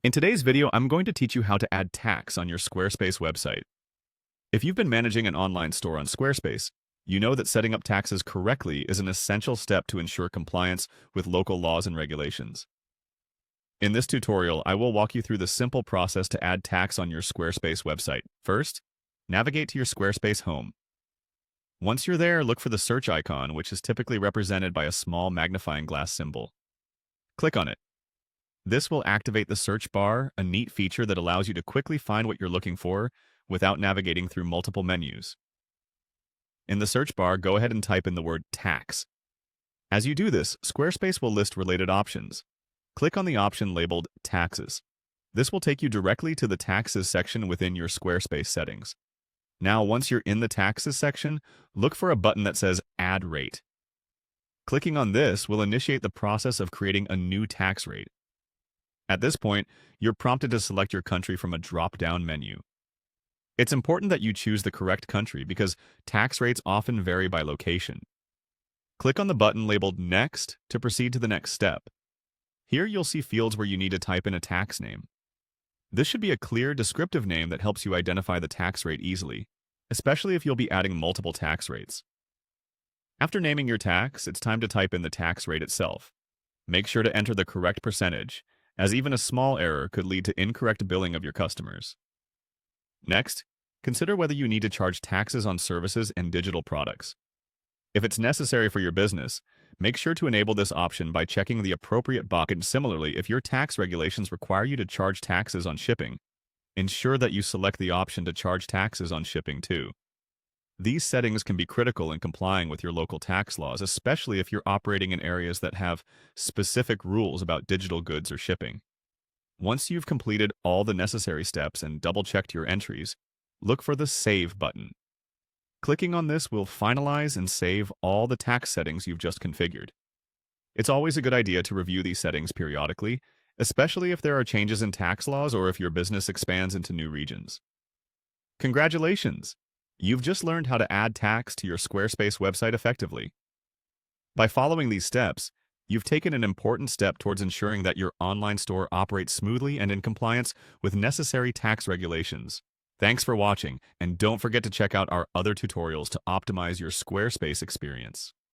In today's video, I'm going to teach you how to add tax on your Squarespace website. If you've been managing an online store on Squarespace, you know that setting up taxes correctly is an essential step to ensure compliance with local laws and regulations. In this tutorial, I will walk you through the simple process to add tax on your Squarespace website. First, navigate to your Squarespace home. Once you're there, look for the search icon, which is typically represented by a small magnifying glass symbol. Click on it. This will activate the search bar, a neat feature that allows you to quickly find what you're looking for without navigating through multiple menus. In the search bar, go ahead and type in the word tax. As you do this, Squarespace will list related options. Click on the option labeled Taxes. This will take you directly to the Taxes section within your Squarespace settings. Now, once you're in the Taxes section, look for a button that says Add Rate. Clicking on this will initiate the process of creating a new tax rate. At this point, you're prompted to select your country from a drop-down menu. It's important that you choose the correct country because tax rates often vary by location. Click on the button labeled Next to proceed to the next step. Here you'll see fields where you need to type in a tax name. This should be a clear, descriptive name that helps you identify the tax rate easily, especially if you'll be adding multiple tax rates. After naming your tax, it's time to type in the tax rate itself. Make sure to enter the correct percentage, as even a small error could lead to incorrect billing of your customers. Next, consider whether you need to charge taxes on services and digital products. If it's necessary for your business, make sure to enable this option by checking the appropriate box. And similarly, if your tax regulations require you to charge taxes on shipping, ensure that you select the option to charge taxes on shipping too. These settings can be critical in complying with your local tax laws, especially if you're operating in areas that have specific rules about digital goods or shipping. Once you've completed all the necessary steps and double-checked your entries, look for the Save button. Clicking on this will finalize and save all the tax settings you've just configured. It's always a good idea to review these settings periodically, especially if there are changes in tax laws or if your business expands into new regions. Congratulations! You've just learned how to add tax to your Squarespace website effectively. By following these steps, you've taken an important step towards ensuring that your online store operates smoothly and in compliance with necessary tax regulations. Thanks for watching, and don't forget to check out our other tutorials to optimize your Squarespace experience.